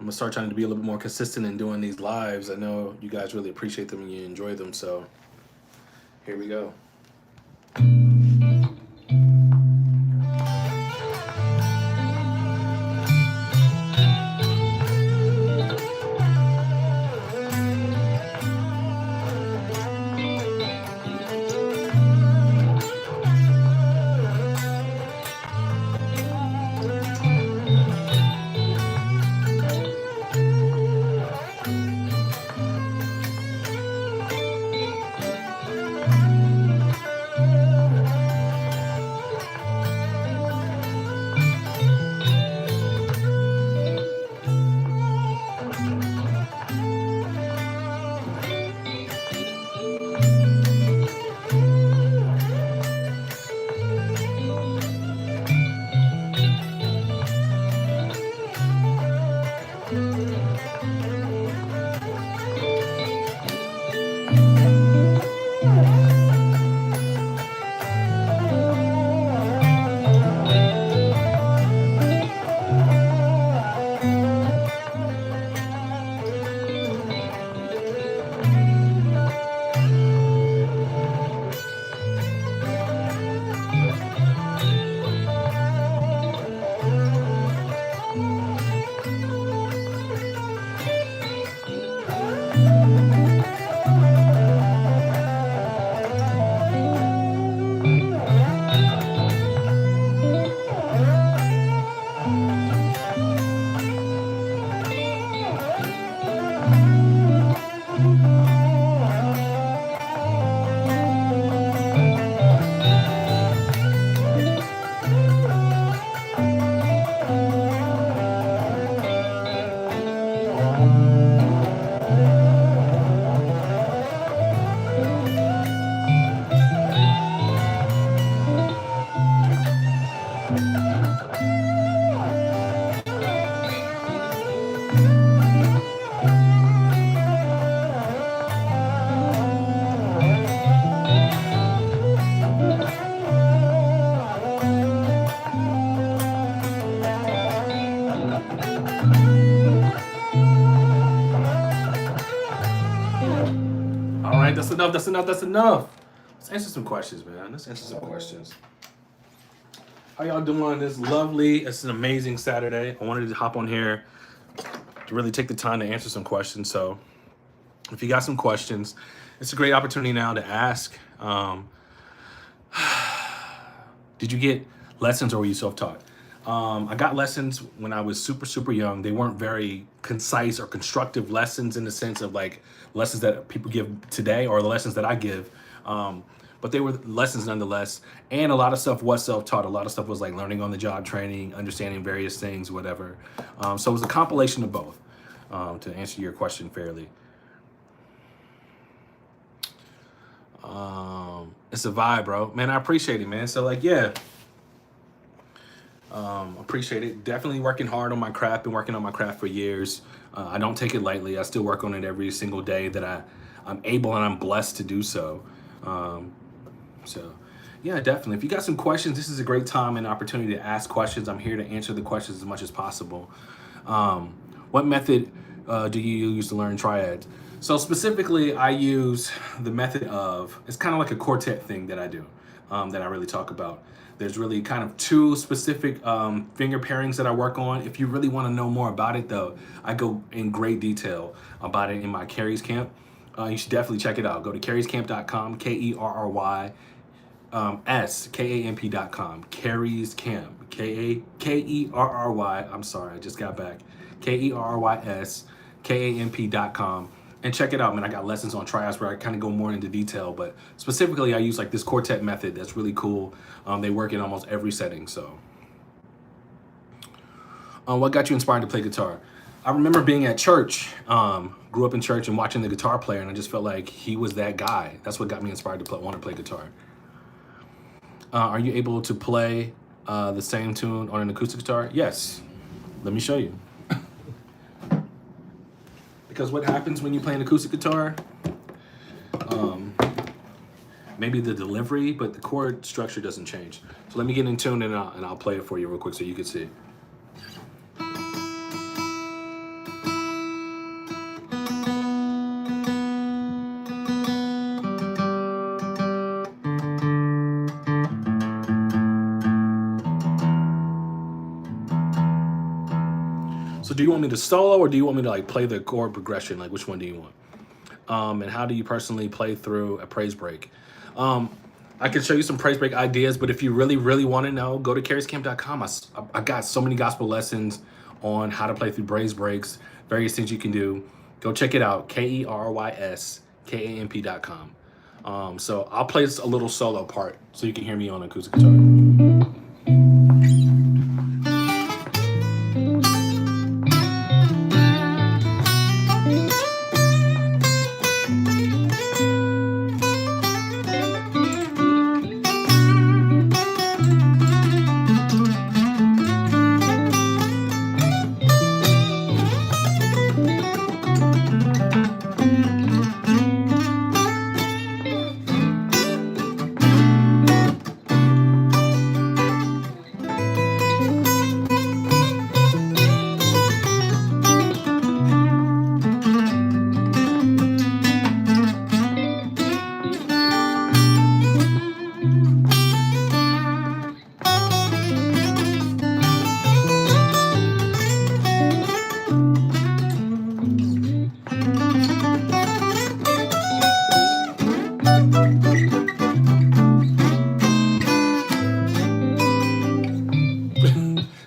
gonna start trying to be a little bit more consistent in doing these lives. I know you guys really appreciate them and you enjoy them, so here we go. All right, that's enough. That's enough. That's enough. Let's answer some questions, man. Let's answer some questions. How y'all doing? This lovely. It's an amazing Saturday. I wanted to hop on here to really take the time to answer some questions. So, if you got some questions, it's a great opportunity now to ask. Did you get lessons or were you self-taught? I got lessons when I was super young. They weren't very concise or constructive lessons in the sense of like lessons that people give today or the lessons that I give. But they were lessons nonetheless. And a lot of stuff was self-taught. A lot of stuff was like learning on the job training, understanding various things, whatever. So it was a compilation of both, to answer your question fairly. It's a vibe, bro. Man, I appreciate it, man. So like, yeah. Appreciate it. Definitely working hard on my craft. Been working on my craft for years. I don't take it lightly. I still work on it every single day that I'm able and I'm blessed to do so. So yeah, definitely. If you got some questions, this is a great time and opportunity to ask questions. I'm here to answer the questions as much as possible. What method do you use to learn triads? So specifically, I use the method of, it's kind of like a quartet thing that I do, that I really talk about. There's really kind of two specific finger pairings that I work on. If you really want to know more about it, though, I go in great detail about it in my Kerry's Camp. You should definitely check it out. Go to kerryscamp.com, KerrysCamp.com, Kerry's Camp, Kerry, I'm sorry, I just got back, KerrysCamp.com. And check it out, man. I got lessons on triads where I kind of go more into detail, but specifically I use like this quartet method that's really cool. They work in almost every setting, so. What got you inspired to play guitar? I remember being at church, grew up in church and watching the guitar player, and I just felt like he was that guy. That's what got me inspired to want to play guitar. Are you able to play the same tune on an acoustic guitar? Yes. Let me show you. Because what happens when you play an acoustic guitar, maybe the delivery, but the chord structure doesn't change. So let me get in tune and I'll play it for you real quick so you can see. So do you want me to solo, or do you want me to like play the chord progression? Like, which one do you want? And how do you personally play through a praise break? I can show you some praise break ideas, but if you really, really want to know, go to kerryscamp.com. I got so many gospel lessons on how to play through praise breaks, various things you can do. Go check it out, KERYSKAMP.com. So I'll play a little solo part so you can hear me on acoustic guitar.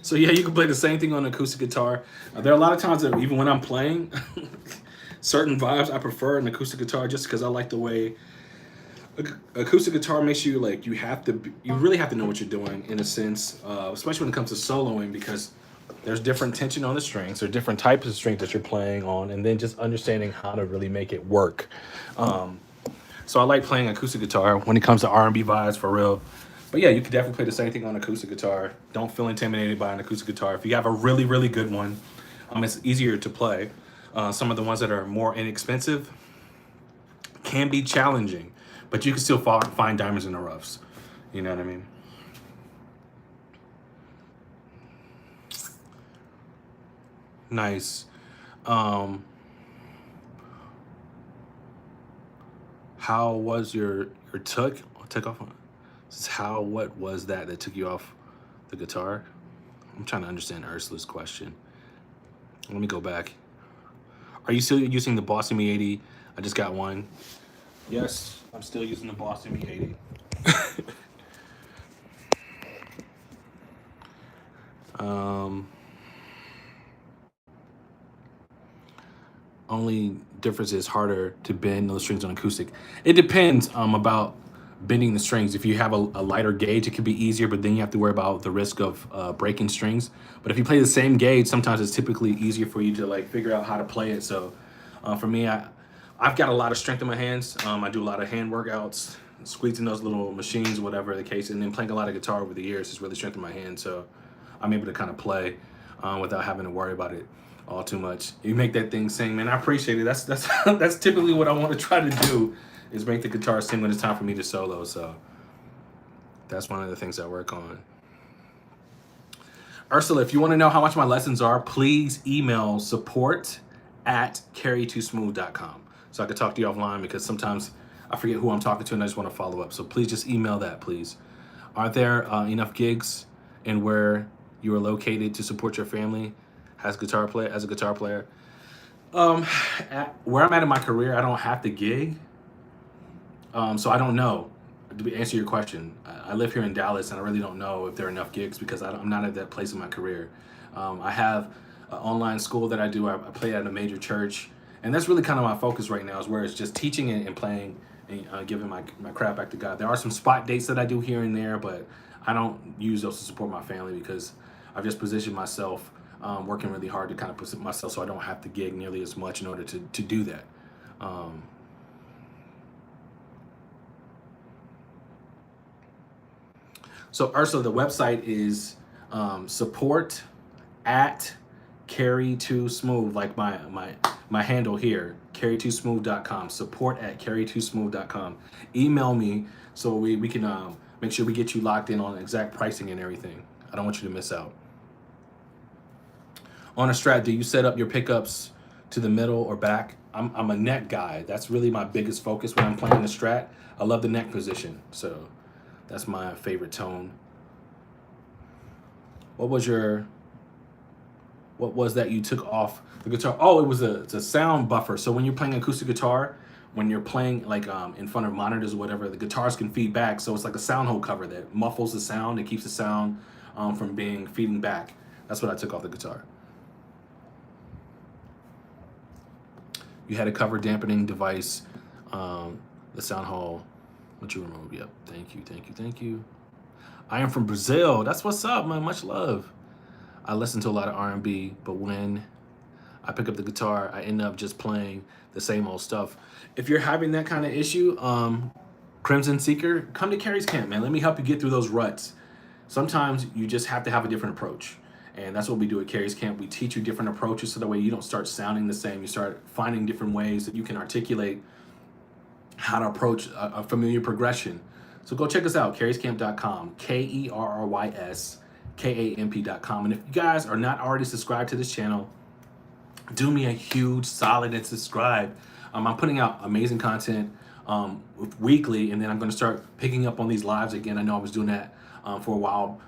So yeah, you can play the same thing on acoustic guitar. There are a lot of times that even when I'm playing, certain vibes I prefer an acoustic guitar just because I like the way acoustic guitar makes you like you really have to know what you're doing in a sense, especially when it comes to soloing, because there's different tension on the strings, there's different types of strings that you're playing on, and then just understanding how to really make it work. So I like playing acoustic guitar when it comes to R&B vibes for real. But yeah, you can definitely play the same thing on acoustic guitar. Don't feel intimidated by an acoustic guitar. If you have a really, really good one, it's easier to play. Some of the ones that are more inexpensive can be challenging, but you can still find diamonds in the roughs. You know what I mean? Nice. How was your took off on? What was that took you off the guitar? I'm trying to understand Ursula's question. Let me go back. Are you still using the Boss Me80? I just got one. Yes, I'm still using the Boss Me80. Only difference is harder to bend those strings on acoustic. It depends about bending the strings. If you have a lighter gauge, it can be easier, but then you have to worry about the risk of breaking strings. But if you play the same gauge, sometimes it's typically easier for you to like figure out how to play it. So for me, I've got a lot of strength in my hands. I do a lot of hand workouts, squeezing those little machines, whatever the case, and then playing a lot of guitar over the years has really strengthened my hands. So I'm able to kind of play without having to worry about it all too much. You make that thing sing, man. I appreciate it. That's that's typically what I want to try to do, is make the guitar sing when it's time for me to solo. So that's one of the things I work on. Ursula, if you want to know how much my lessons are, please email support@kerry2smooth.com so I can talk to you offline, because sometimes I forget who I'm talking to and I just want to follow up. So please just email that, please. Are there enough gigs in where you are located to support your family as a guitar player? Where I'm at in my career, I don't have to gig. So I don't know, to answer your question. I live here in Dallas, and I really don't know if there are enough gigs because I'm not at that place in my career. I have an online school that I do. I play at a major church, and that's really kind of my focus right now, is where it's just teaching and playing and giving my craft back to God. There are some spot dates that I do here and there, but I don't use those to support my family because I've just positioned myself working really hard to kind of position myself so I don't have to gig nearly as much in order to do that. So Ursula, the website is support@Kerry2smooth, like my handle here, Kerry2smooth.com. Support@Kerry2smooth.com. Email me so we can make sure we get you locked in on exact pricing and everything. I don't want you to miss out. On a Strat, do you set up your pickups to the middle or back? I'm a neck guy. That's really my biggest focus when I'm playing the Strat. I love the neck position, so that's my favorite tone. What was your What was that you took off the guitar? Oh, it's a sound buffer. So when you're playing acoustic guitar, when you're playing like in front of monitors or whatever, the guitars can feed back. So it's like a sound hole cover that muffles the sound. It keeps the sound from being feeding back. That's what I took off the guitar. You had a cover dampening device, the sound hole, what you remove. Yep. Thank you, thank you, thank you. I am from Brazil. That's what's up, man. Much love. I listen to a lot of R&B, but when I pick up the guitar, I end up just playing the same old stuff. If you're having that kind of issue, Crimson Seeker, come to Kerry's camp, man. Let me help you get through those ruts. Sometimes you just have to have a different approach. And that's what we do at Kerry's camp. We teach you different approaches so that way you don't start sounding the same. You start finding different ways that you can articulate how to approach a familiar progression. So go check us out, kerryscamp.com, KERRYSKAMP.com. And if you guys are not already subscribed to this channel, do me a huge solid and subscribe. I'm putting out amazing content weekly, and then I'm going to start picking up on these lives again. I know I was doing that for a while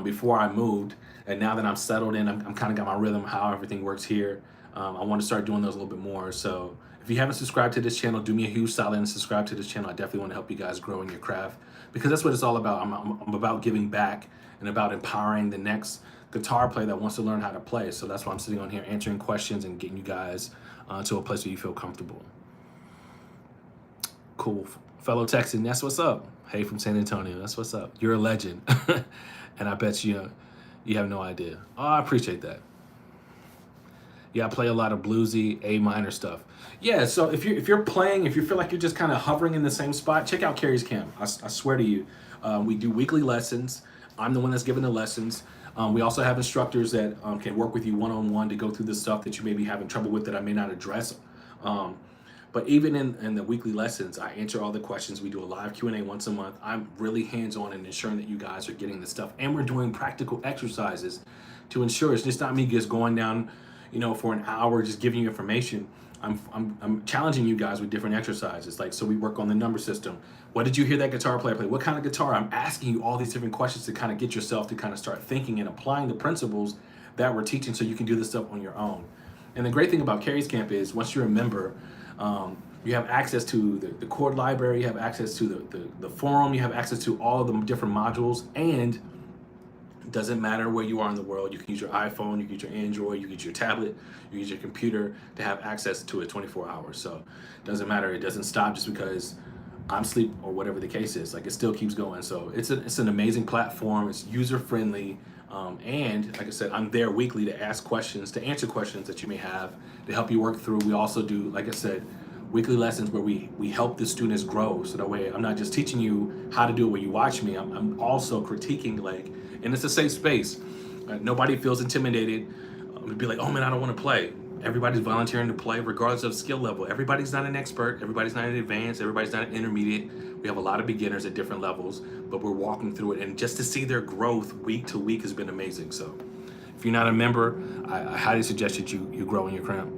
before I moved, and now that I'm settled in, I'm kind of got my rhythm, how everything works here. I want to start doing those a little bit more. So if you haven't subscribed to this channel, do me a huge solid and subscribe to this channel. I definitely want to help you guys grow in your craft, because that's what it's all about. I'm about giving back and about empowering the next guitar player that wants to learn how to play. So that's why I'm sitting on here answering questions and getting you guys to a place where you feel comfortable. Cool. Fellow Texan, that's what's up. Hey, from San Antonio, that's what's up. You're a legend. And I bet you have no idea. Oh, I appreciate that. Yeah, I play a lot of bluesy A minor stuff. Yeah, so if you're playing, if you feel like you're just kind of hovering in the same spot, check out Kerry's camp. I swear to you, we do weekly lessons. I'm the one that's giving the lessons. We also have instructors that can work with you one-on-one to go through the stuff that you may be having trouble with that I may not address. But even in the weekly lessons, I answer all the questions. We do a live Q&A once a month. I'm really hands-on in ensuring that you guys are getting the stuff. And we're doing practical exercises to ensure it's just not me just going down, for an hour just giving you information. I'm challenging you guys with different exercises. Like, so we work on the number system. What did you hear that guitar player play? What kind of guitar? I'm asking you all these different questions to kind of get yourself to kind of start thinking and applying the principles that we're teaching so you can do this stuff on your own. And the great thing about Kerry's Camp is once you're a member, you have access to the chord library, you have access to the forum, you have access to all of the different modules, and it doesn't matter where you are in the world. You can use your iPhone, you can use your Android, you can use your tablet, you can use your computer to have access to it 24 hours. So it doesn't matter. It doesn't stop just because I'm asleep or whatever the case is. Like, it still keeps going. So it's an amazing platform. It's user friendly. And like I said, I'm there weekly to ask questions, to answer questions that you may have, to help you work through. We also do, like I said, weekly lessons where we help the students grow. So that way I'm not just teaching you how to do it when you watch me. I'm also critiquing, and it's a safe space. Nobody feels intimidated to be like, oh man, I don't want to play. Everybody's volunteering to play regardless of skill level. Everybody's not an expert. Everybody's not an advanced. Everybody's not an intermediate. We have a lot of beginners at different levels, but we're walking through it. And just to see their growth week to week has been amazing. So if you're not a member, I highly suggest that you grow in your craft.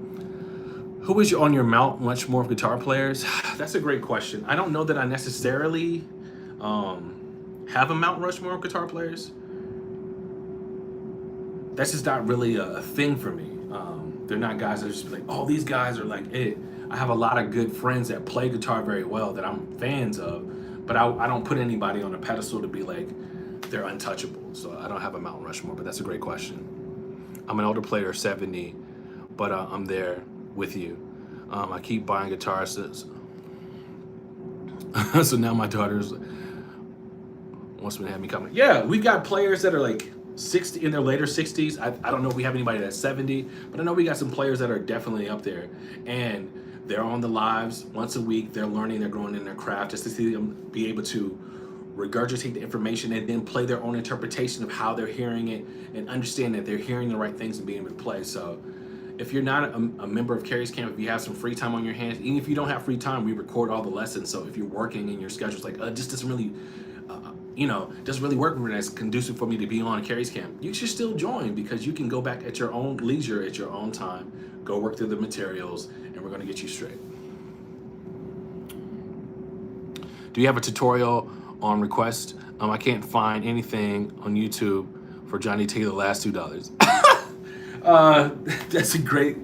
Who is on your Mount Rushmore of guitar players? That's a great question. I don't know that I necessarily have a Mount Rushmore of guitar players. That's just not really a thing for me. They're not guys that are just like, oh, these guys are like it. I have a lot of good friends that play guitar very well that I'm fans of, but I don't put anybody on a pedestal to be like they're untouchable. So I don't have a Mount Rushmore, but that's a great question. I'm an older player, 70, but I'm there with you. I keep buying guitars. So now my daughter's wants me to have me come. Yeah, we got players that are like 60 in their later 60s. I don't know if we have anybody that's 70, but I know we got some players that are definitely up there, and they're on the lives once a week. They're learning, they're growing in their craft, just to see them be able to regurgitate the information and then play their own interpretation of how they're hearing it and understand that they're hearing the right things and being able to play. So if you're not a member of Kerry's Camp, if you have some free time on your hands, even if you don't have free time, we record all the lessons. So if you're working and your schedule's like, this doesn't really doesn't really work when it's conducive for me to be on Kerry's Camp, you should still join, because you can go back at your own leisure, at your own time, go work through the materials, and we're going to get you straight. Do you have a tutorial on request? I can't find anything on YouTube for Johnny Taylor last $2. That's a great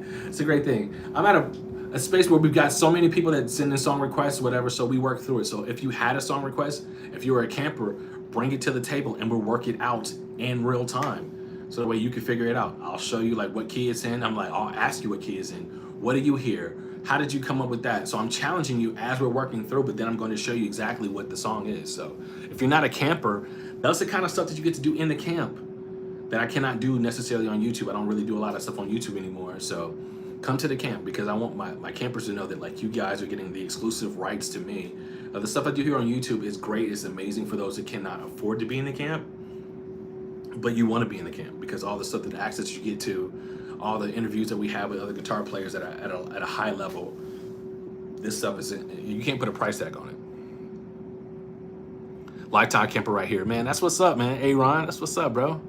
thing. I'm at a space where we've got so many people that send in song requests, whatever, so we work through it. So if you had a song request, if you were a camper, bring it to the table and we'll work it out in real time. So the way you can figure it out. I'll show you like what key it's in. I'll ask you what key it's in. What do you hear? How did you come up with that? So I'm challenging you as we're working through, but then I'm going to show you exactly what the song is. So if you're not a camper, that's the kind of stuff that you get to do in the camp that I cannot do necessarily on YouTube. I don't really do a lot of stuff on YouTube anymore. So come to the camp, because I want my campers to know that like you guys are getting the exclusive rights to me. The stuff I do here on YouTube is great. It's amazing for those that cannot afford to be in the camp, but you want to be in the camp because all the stuff, that access you get to, all the interviews that we have with other guitar players that are at a high level, this stuff is, you can't put a price tag on it. Lifetime camper right here, man. That's what's up, man. Hey Ron, that's what's up, bro.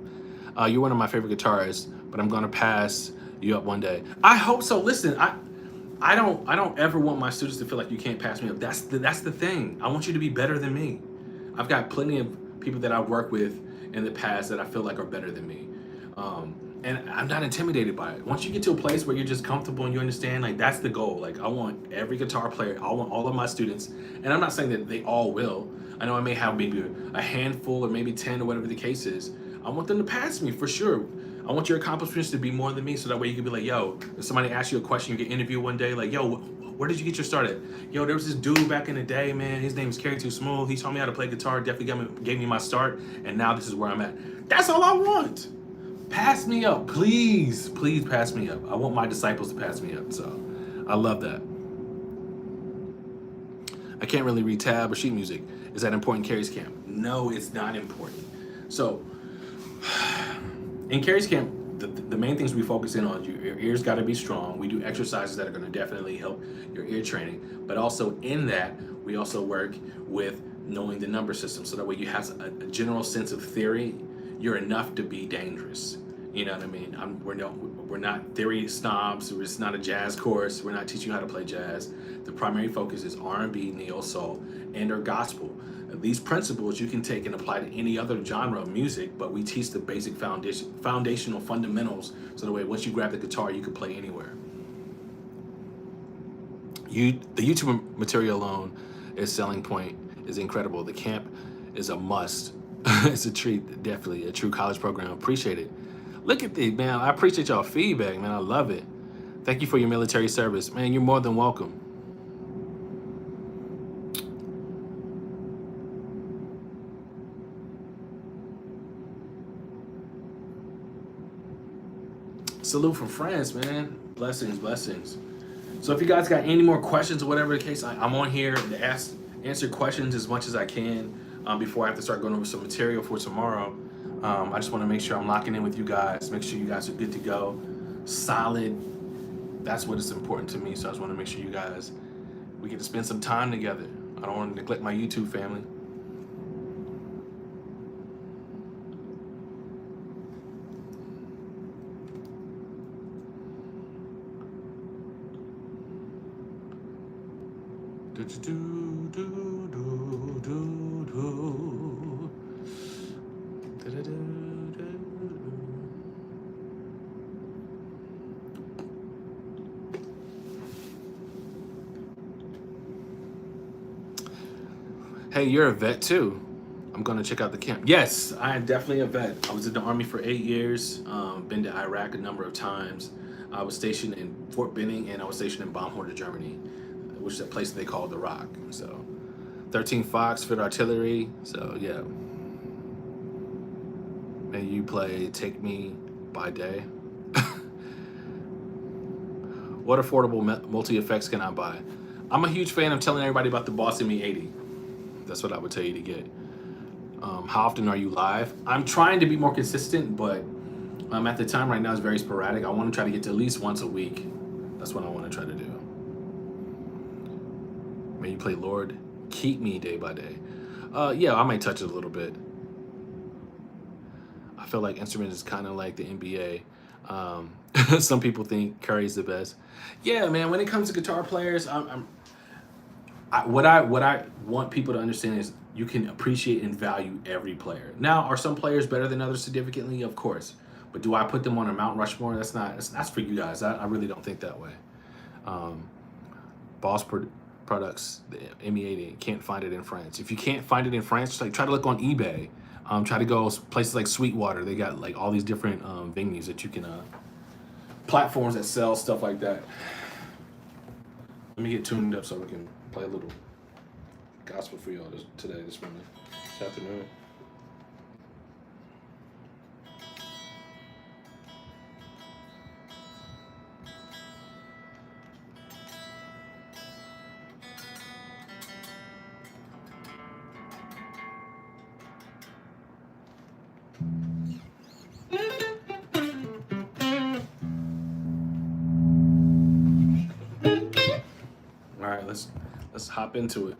You're one of my favorite guitarists, but I'm gonna pass you up one day. I hope so. Listen, I don't ever want my students to feel like you can't pass me up. That's the thing. I want you to be better than me. I've got plenty of people that I've worked with in the past that I feel like are better than me. And I'm not intimidated by it. Once you get to a place where you're just comfortable and you understand, like that's the goal. Like I want every guitar player, I want all of my students, and I'm not saying that they all will. I know I may have maybe a handful or maybe 10 or whatever the case is. I want them to pass me for sure. I want your accomplishments to be more than me, so that way you can be like, yo, if somebody asks you a question, you get interviewed one day, like, yo, where did you get your start at? Yo, there was this dude back in the day, man, his name is Kerry Too Smooth. He taught me how to play guitar, definitely gave me my start, and now this is where I'm at. That's all I want. Pass me up, please. Please pass me up. I want my disciples to pass me up, so I love that. I can't really read tab or sheet music. Is that important in Kerry's camp? No, it's not important. So, in Kerry's camp, the main things we focus in on, your ears got to be strong. We do exercises that are going to definitely help your ear training. But also in that, we also work with knowing the number system. So that way you have a general sense of theory. You're enough to be dangerous. You know what I mean? We're not theory snobs. It's not a jazz course. We're not teaching you how to play jazz. The primary focus is R&B, neo-soul, and or gospel. These principles you can take and apply to any other genre of music, but we teach the basic foundational fundamentals, so the way once you grab the guitar, you can play anywhere. The YouTube material alone, its selling point is incredible. The camp is a must. It's a treat, definitely a true college program. Appreciate it. Look at this, man. I appreciate y'all feedback, man. I love it. Thank you for your military service, man. You're more than welcome. Salute from France, man. Blessings, blessings. So if you guys got any more questions or whatever the case, I'm on here to answer questions as much as I can before I have to start going over some material for tomorrow. I just want to make sure I'm locking in with you guys, make sure you guys are good to go, solid. That's what is important to me. So I just want to make sure you guys, we get to spend some time together. I don't want to neglect my YouTube family. Hey, you're a vet too. I'm gonna check out the camp. Yes, I am definitely a vet. I was in the Army for 8 years, been to Iraq a number of times. I was stationed in Fort Benning, and I was stationed in Baumhorn, Germany, which is a place they call the Rock. So 13 Fox, Fit Artillery. So yeah. And you play Take Me by Day. What affordable multi-effects can I buy? I'm a huge fan of telling everybody about the Boss ME80. That's what I would tell you to get. How often are you live? I'm trying to be more consistent, but at the time right now it's very sporadic. I want to try to get to at least once a week. That's what I want to try to do. May you play Lord, Keep Me Day by Day. Yeah, I might touch it a little bit. I feel like instrument is kind of like the NBA. Some people think Kerry's the best. Yeah, man, when it comes to guitar players, what I want people to understand is you can appreciate and value every player. Now, are some players better than others significantly? Of course. But do I put them on a Mount Rushmore? That's for you guys. I really don't think that way. Boss products, the M80, can't find it in France. If you can't find it in France, just like try to look on eBay. Try to go places like Sweetwater. They got like all these different venues that you can, platforms that sell stuff like that. Let me get tuned up so we can play a little gospel for y'all this morning, this afternoon. All right, let's hop into it.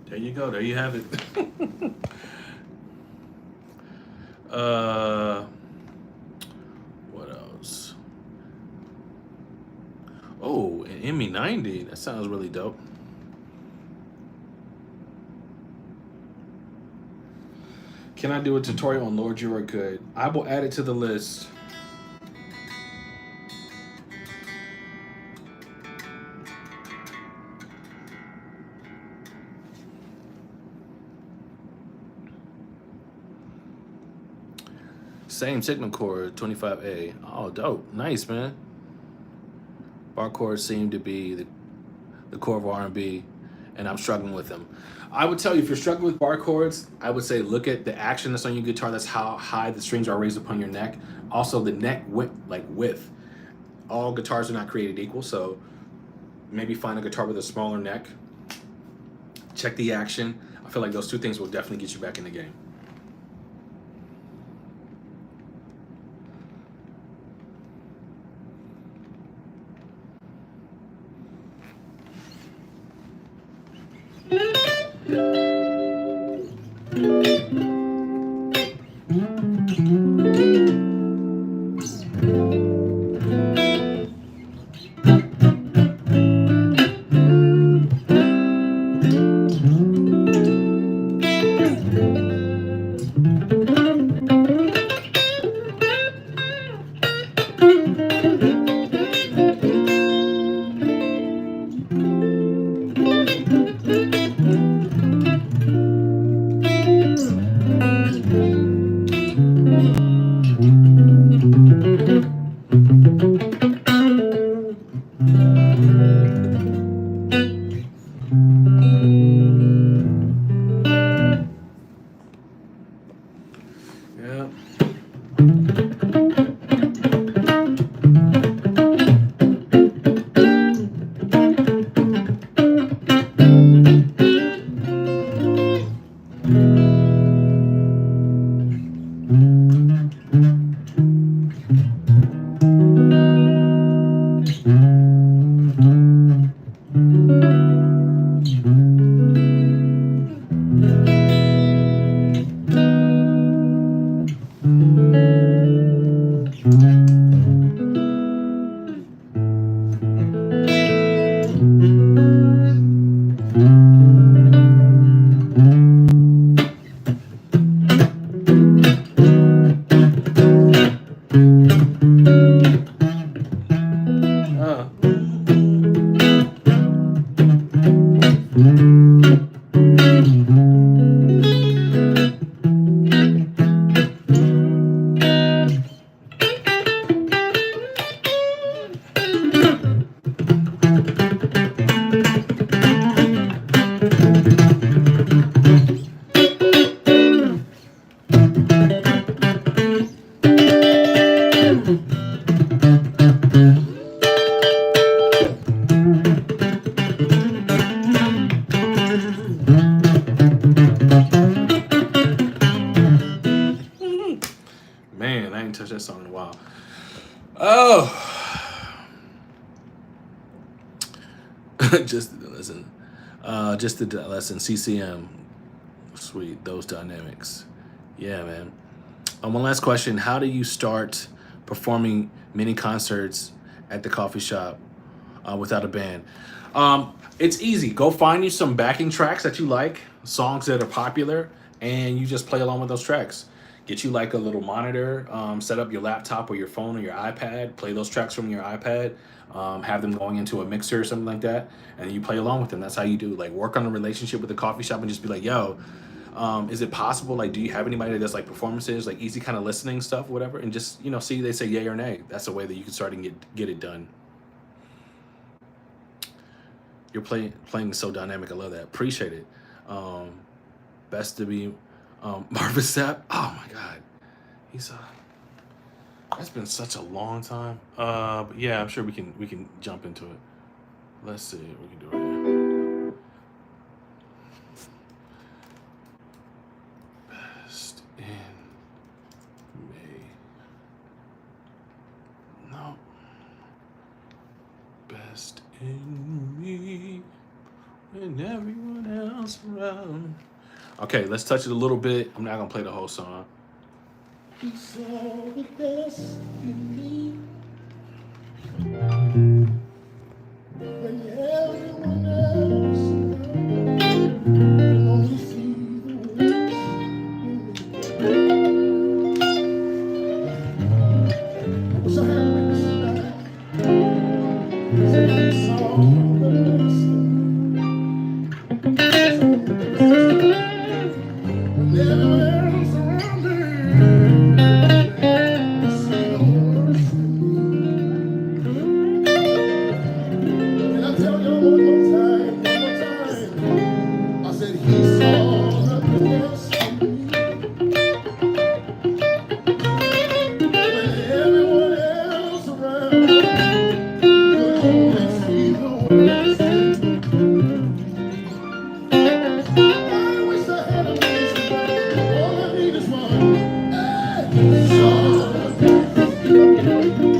There you go. There you have it. What else? Oh, an ME90. That sounds really dope. Can I do a tutorial on Lord You Are Good? I will add it to the list. Same Sigma chord, 25A. Oh, dope. Nice, man. Bar chords seem to be the core of R&B, and I'm struggling with them. I would tell you, if you're struggling with bar chords, I would say look at the action that's on your guitar. That's how high the strings are raised upon your neck. Also, the neck width. All guitars are not created equal, so maybe find a guitar with a smaller neck. Check the action. I feel like those two things will definitely get you back in the game. touched that song in a while. Oh, just listen. Just the lesson. CCM. Sweet. Those dynamics. Yeah, man. One last question. How do you start performing mini concerts at the coffee shop without a band? It's easy. Go find you some backing tracks that you like, songs that are popular, and you just play along with those tracks. Get you like a little monitor, set up your laptop or your phone or your iPad, play those tracks from your iPad, have them going into a mixer or something like that, and you play along with them. That's how you do. Like, work on a relationship with the coffee shop and just be like, yo, is it possible? Like, do you have anybody that does like performances, like easy kind of listening stuff, whatever? And just, see they say yay or nay. That's a way that you can start and get it done. Your playing is so dynamic. I love that. Appreciate it. Best to be Marvin Sapp. Oh my God, he's that's been such a long time. But yeah, I'm sure we can jump into it. Let's see what we can do right here. Best in me. No. Best in me and everyone else around. Okay, let's touch it a little bit. I'm not gonna play the whole song. You saw the best in me when everyone else can only see the worst in me. I wish I had a witness tonight. You saw the best in me.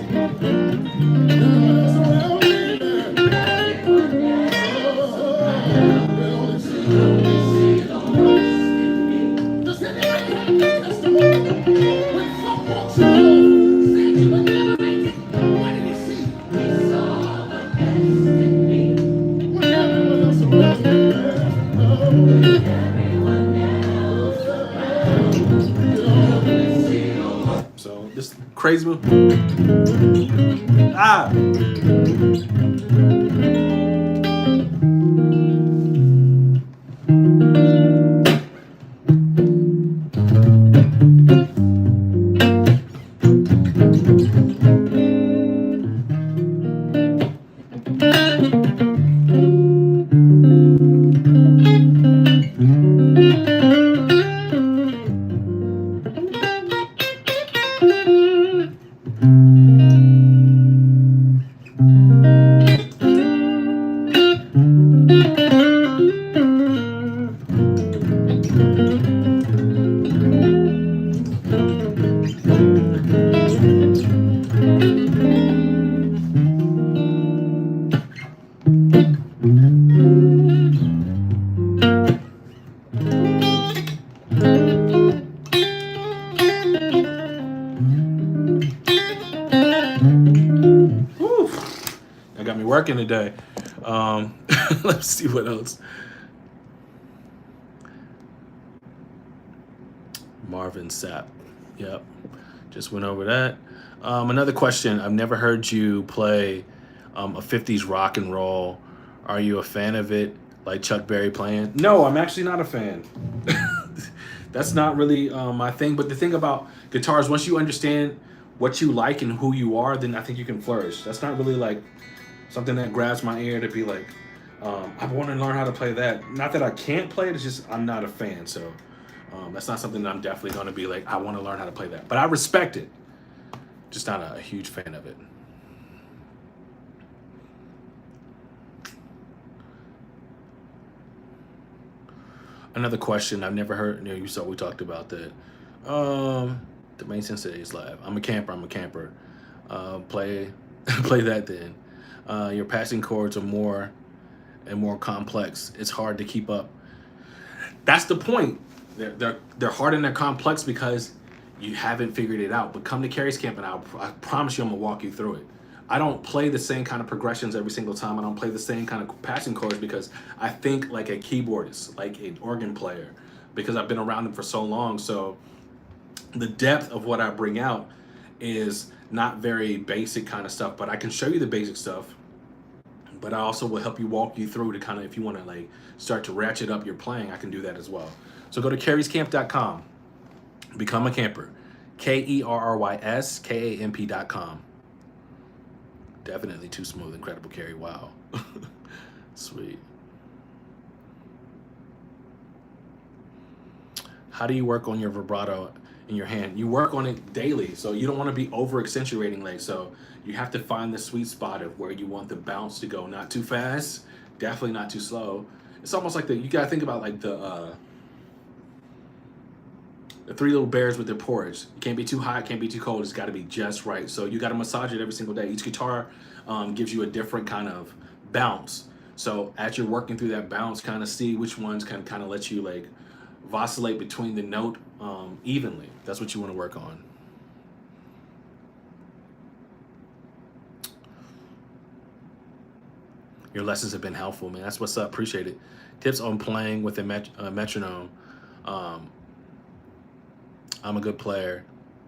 So this crazy move. Ah. That got me working today. Let's see what else. Marvin Sapp. Yep. Just went over that. Another question. I've never heard you play a 50s rock and roll. Are you a fan of it? Like Chuck Berry playing? No, I'm actually not a fan. That's not really my thing. But the thing about guitars, once you understand what you like and who you are, then I think you can flourish. That's not really like something that grabs my ear to be like, I want to learn how to play that. Not that I can't play it, it's just I'm not a fan. So that's not something that I'm definitely going to be like, I want to learn how to play that. But I respect it. Just not a huge fan of it. Another question I've never heard. You saw we talked about that. The main sensei is live. I'm a camper. I'm a camper. Play play that then. Your passing chords are more and more complex. It's hard to keep up. That's the point. They're hard and they're complex because you haven't figured it out. But come to Kerry's camp and I promise you I'm gonna walk you through it. I don't play the same kind of progressions every single time. I don't play the same kind of passing chords because I think like a keyboardist, like an organ player, because I've been around them for so long. So the depth of what I bring out is not very basic kind of stuff, but I can show you the basic stuff. But I also will help you walk you through to kind of, if you want to like start to ratchet up your playing, I can do that as well. So go to kerryscamp.com, become a camper, KERRYSKAMP.com. Definitely too smooth, incredible Kerry. Wow. Sweet. How do you work on your vibrato in your hand? You work on it daily, so you don't want to be over accentuating like so. You have to find the sweet spot of where you want the bounce to go. Not too fast, definitely not too slow. It's almost like you gotta think about like the Three Little Bears with their porridge. It can't be too hot, can't be too cold. It's got to be just right. So you got to massage it every single day. Each guitar gives you a different kind of bounce. So as you're working through that bounce, kind of see which ones can kind of let you like vacillate between the note evenly. That's what you want to work on. Your lessons have been helpful, man. That's what's up. Appreciate it. Tips on playing with a metronome. I'm a good player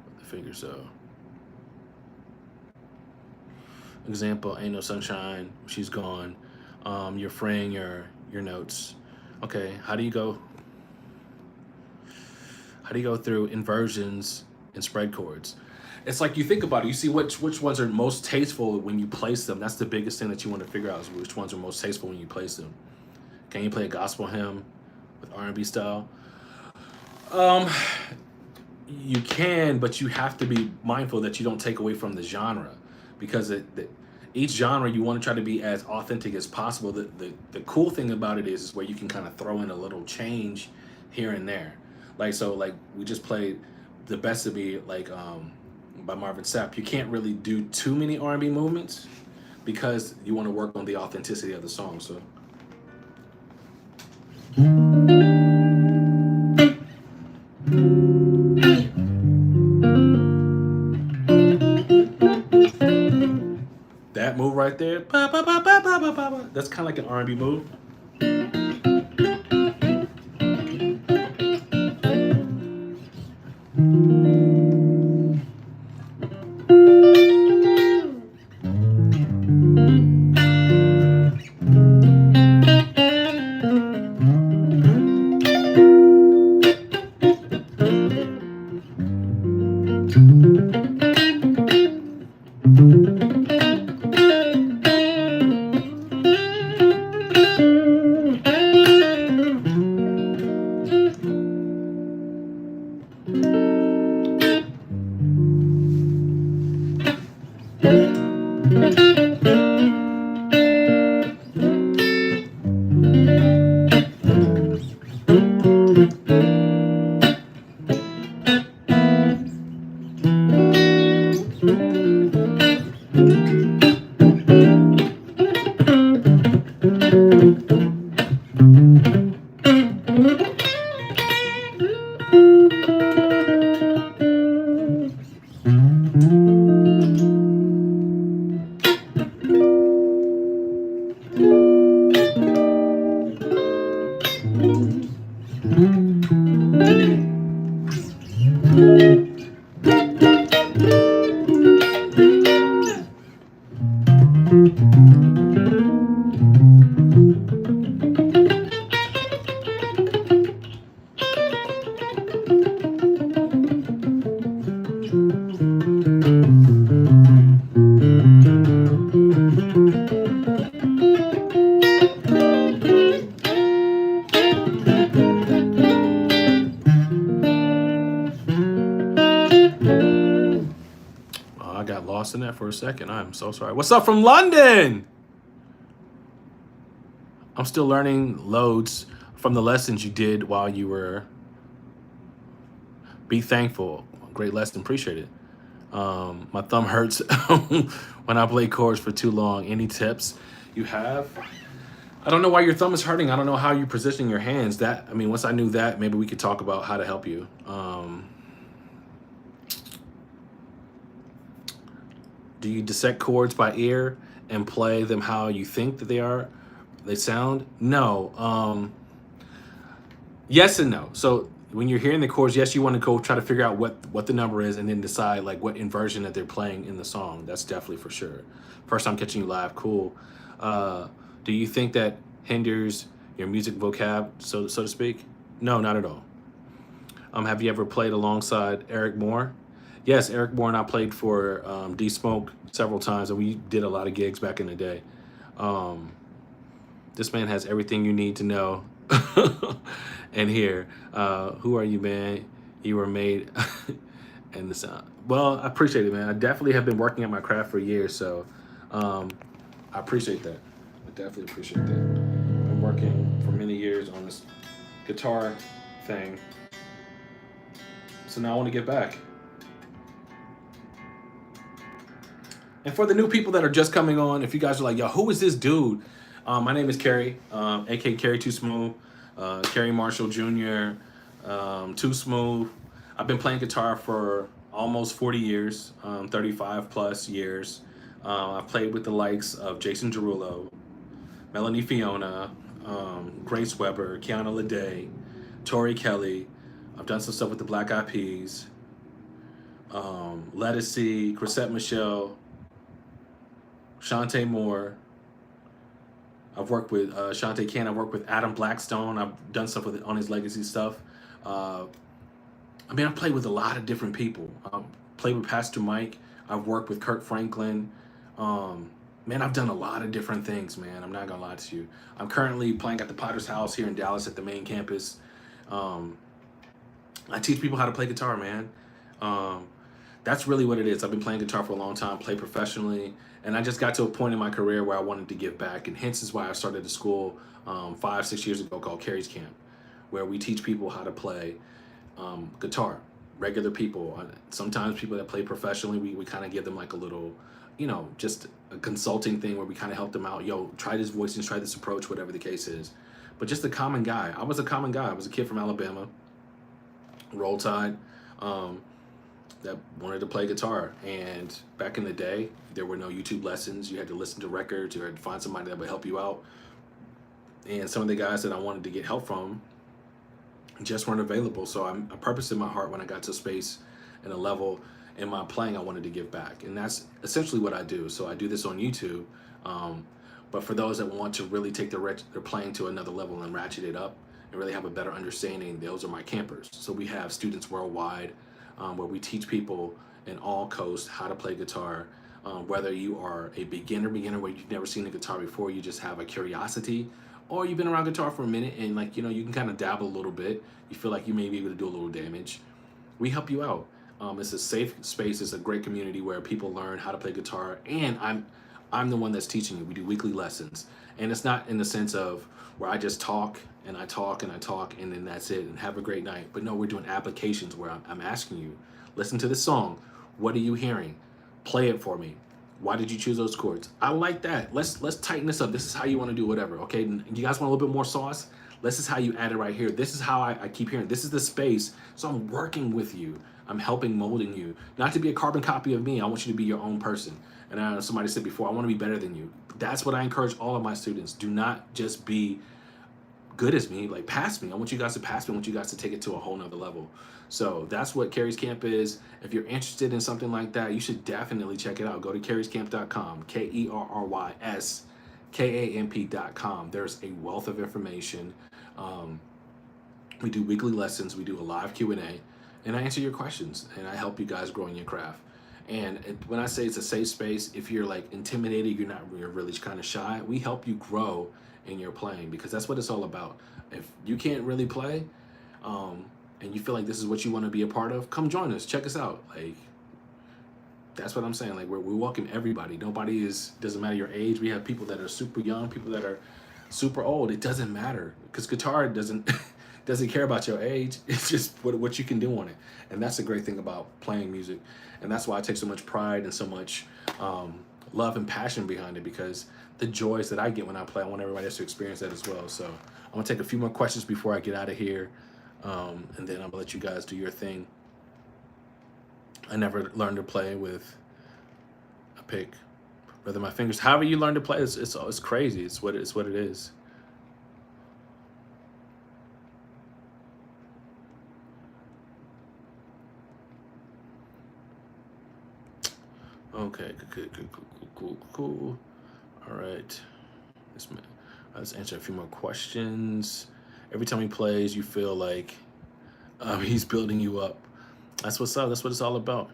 with the fingers, so. Example, ain't no sunshine, she's gone. You're fraying your notes. Okay, how do you go through inversions and spread chords? It's like you think about it, you see which ones are most tasteful when you place them. That's the biggest thing that you want to figure out is which ones are most tasteful when you place them. Can you play a gospel hymn with R&B style? You can, but you have to be mindful that you don't take away from the genre, because each genre you want to try to be as authentic as possible. The cool thing about it is where you can kind of throw in a little change here and there. Like we just played The Best of Me by Marvin Sapp. You can't really do too many R&B movements because you want to work on the authenticity of the song. So. That move right there, that's kind of like an R&B move. I got lost in that for a second. I'm so sorry. What's up from London? I'm still learning loads from the lessons you did while you were. Be thankful. Great lesson. Appreciate it. My thumb hurts when I play chords for too long. Any tips you have? I don't know why your thumb is hurting. I don't know how you're positioning your hands. That, I mean, once I knew that, maybe we could talk about how to help you. Do you dissect chords by ear and play them how you think that they sound? No. Yes and no. So when you're hearing the chords, yes, you want to go try to figure out what the number is and then decide like what inversion that they're playing in the song. That's definitely for sure. First time catching you live, cool. Do you think that hinders your music vocab, so to speak? No, not at all. Have you ever played alongside Eric Moore? Yes, Eric Moore and I played for D Smoke several times, and we did a lot of gigs back in the day. This man has everything you need to know. And here, who are you, man? You were made and the sound. Well, I appreciate it, man. I definitely have been working at my craft for years, so I appreciate that. I definitely appreciate that. I've been working for many years on this guitar thing, so now I want to get back. And for the new people that are just coming on, if you guys are like, yo, who is this dude? My name is Kerry, aka Kerry Too Smooth, Kerry Marshall Jr., Too Smooth. I've been playing guitar for almost 40 years, 35 plus years. I've played with the likes of Jason Derulo, Melanie Fiona, Grace Weber, Kiana Lede, Tori Kelly. I've done some stuff with the Black Eyed Peas, Lettucey, Chrisette Michelle, Shantae Moore. I've worked with Shantae Can. I've worked with Adam Blackstone. I've done stuff with on his legacy stuff. I mean, I've played with a lot of different people. Played with Pastor Mike. I've worked with Kirk Franklin. Man, I've done a lot of different things, man. I'm not gonna lie to you. I'm currently playing at the Potter's House here in Dallas at the main campus. I teach people how to play guitar, man. That's really what it is. I've been playing guitar for a long time, play professionally, and I just got to a point in my career where I wanted to give back, and hence is why I started a school 5-6 years ago called Kerry's Camp, where we teach people how to play guitar. Regular people, sometimes people that play professionally, we kind of give them like a little, just a consulting thing where we kind of help them out. Yo, try this voicing, try this approach, whatever the case is. But just a common guy. I was a common guy. I was a kid from Alabama, Roll Tide, that wanted to play guitar. And back in the day, there were no YouTube lessons. You had to listen to records. You had to find somebody that would help you out. And some of the guys that I wanted to get help from just weren't available. So I purposed in my heart when I got to space and a level in my playing, I wanted to give back. And that's essentially what I do. So I do this on YouTube. But for those that want to really take their playing to another level and ratchet it up and really have a better understanding, those are my campers. So we have students worldwide where we teach people in all coasts how to play guitar. Whether you are a beginner where you've never seen a guitar before, you just have a curiosity, or you've been around guitar for a minute and you can kind of dabble a little bit. You feel like you may be able to do a little damage. We help you out. It's a safe space. It's a great community where people learn how to play guitar, and I'm the one that's teaching you. We do weekly lessons, and it's not in the sense of where I just talk and I talk and I talk and then that's it and have a great night. But no, we're doing applications where I'm asking you, listen to this song. What are you hearing? Play it for me. Why did you choose those chords? I like that. Let's tighten this up. This is how you want to do whatever. Okay, you guys want a little bit more sauce? This is how you add it right here. This is how I keep hearing. This is the space. So I'm working with you. I'm helping molding you. Not to be a carbon copy of me. I want you to be your own person. And I know somebody said before, I want to be better than you. That's what I encourage all of my students. Do not just be good as me, like pass me. I want you guys to pass me. I want you guys to take it to a whole nother level. So that's what Kerry's Camp is. If you're interested in something like that, you should definitely check it out. Go to kerryscamp.com, KERRYSKAMP.com. There's a wealth of information. We do weekly lessons. We do a live Q&A, and I answer your questions, and I help you guys grow in your craft. And when I say it's a safe space, if you're like intimidated, you're really kind of shy, we help you grow in your playing, because that's what it's all about. If you can't really play, and you feel like this is what you want to be a part of, come join us. Check us out. Like, that's what I'm saying. Like, we welcome everybody. Doesn't matter your age. We have people that are super young, people that are super old. It doesn't matter, because guitar doesn't care about your age. It's just what you can do on it. And that's the great thing about playing music. And that's why I take so much pride and so much love and passion behind it, because the joys that I get when I play, I want everybody else to experience that as well. So I'm gonna take a few more questions before I get out of here. And then I'm gonna let you guys do your thing. I never learned to play with a pick, rather my fingers. However you learn to play, it's crazy. It's what it is. Okay, cool. All right, let's answer a few more questions. Every time he plays, you feel like he's building you up. That's what's up. That's what it's all about.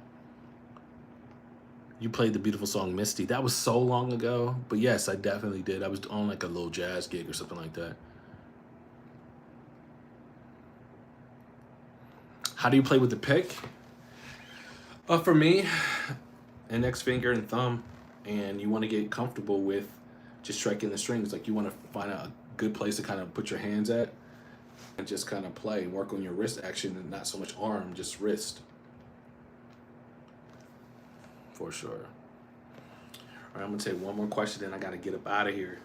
You played the beautiful song Misty. That was so long ago, but yes, I definitely did. I was on like a little jazz gig or something like that. How do you play with the pick? For me, index finger and thumb, and you want to get comfortable with just striking the strings. Like, you want to find a good place to kind of put your hands at and just kind of play, work on your wrist action and not so much arm, just wrist. For sure. All right, I'm gonna take one more question, then I gotta get up out of here.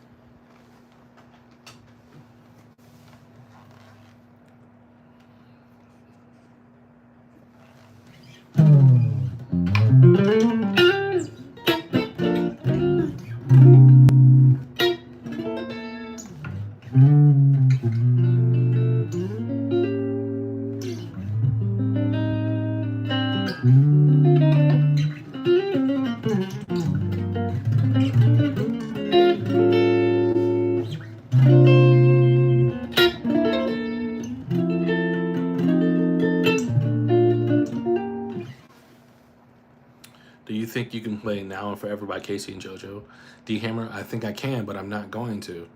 Do you think you can play Now and Forever by Casey and JoJo? D Hammer, I think I can, but I'm not going to.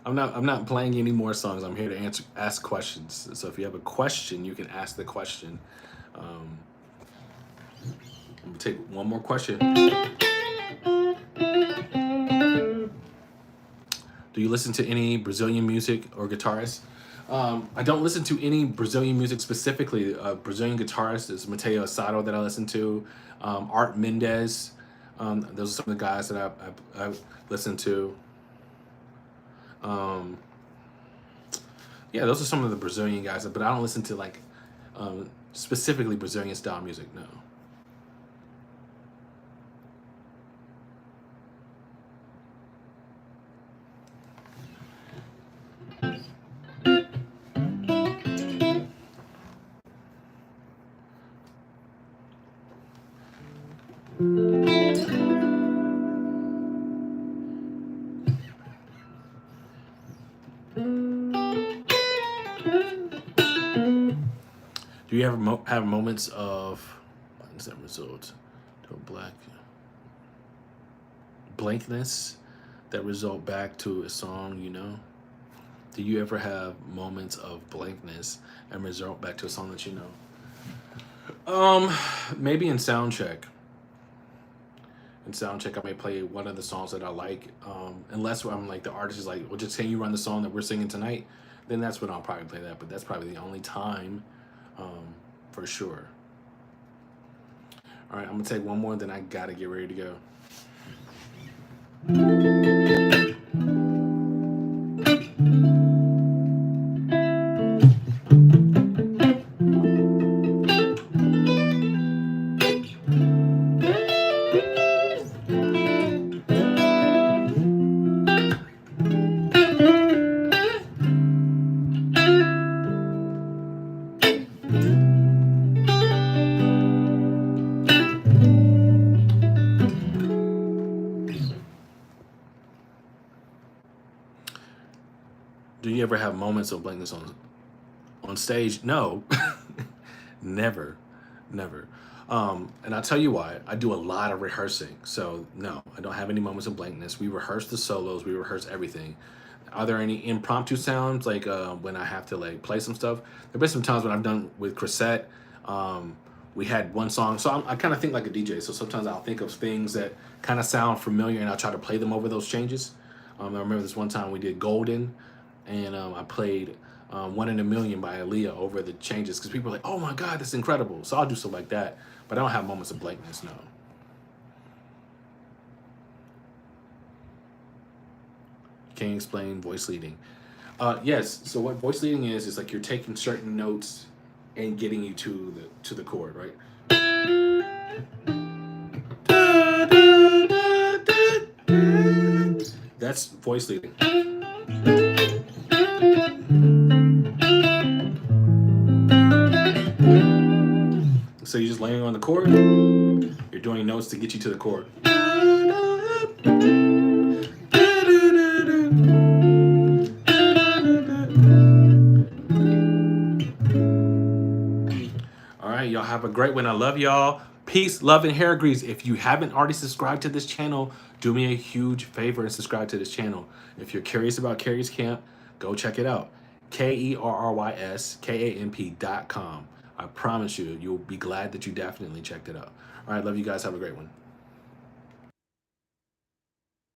I'm not playing any more songs. I'm here to ask questions. So if you have a question, you can ask the question. I'm gonna take one more question. Do you listen to any Brazilian music or guitarists? I don't listen to any Brazilian music specifically. Brazilian guitarist is Mateo Asado that I listen to. Art Mendez. Those are some of the guys that I've listened to. Yeah, those are some of the Brazilian guys, but I don't listen to like specifically Brazilian style music, no. Do you ever have moments of, what does that result to a blankness that result back to a song, you know? Do you ever have moments of blankness and result back to a song that you know? Maybe in sound check. In sound check, I may play one of the songs that I like. Unless I'm like, the artist is like, well, just can you run the song that we're singing tonight? Then that's when I'll probably play that. But that's probably the only time, for sure. All right, I'm gonna take one more, then I gotta get ready to go. Do you ever have moments of blankness on stage? No, never. And I'll tell you why. I do a lot of rehearsing, so no, I don't have any moments of blankness. We rehearse the solos, we rehearse everything. Are there any impromptu sounds, like when I have to like play some stuff? There've been some times when I've done with Chrisette. We had one song, so I kind of think like a DJ. So sometimes I'll think of things that kind of sound familiar, and I'll try to play them over those changes. I remember this one time we did Golden, and I played One in a Million by Aaliyah over the changes because people are like, oh my God, that's incredible. So I'll do stuff like that, but I don't have moments of blankness, no. Can you explain voice leading? Yes. So what voice leading is like you're taking certain notes and getting you to the chord, right? That's voice leading. So you're just laying on the chord. You're doing notes to get you to the chord. All right, y'all have a great one. I love y'all. Peace, love, and hair grease. If you haven't already subscribed to this channel, do me a huge favor and subscribe to this channel. If you're curious about Kerry's Camp, go check it out. KerrysKamp.com. I promise you, you'll be glad that you definitely checked it out. All right, love you guys. Have a great one.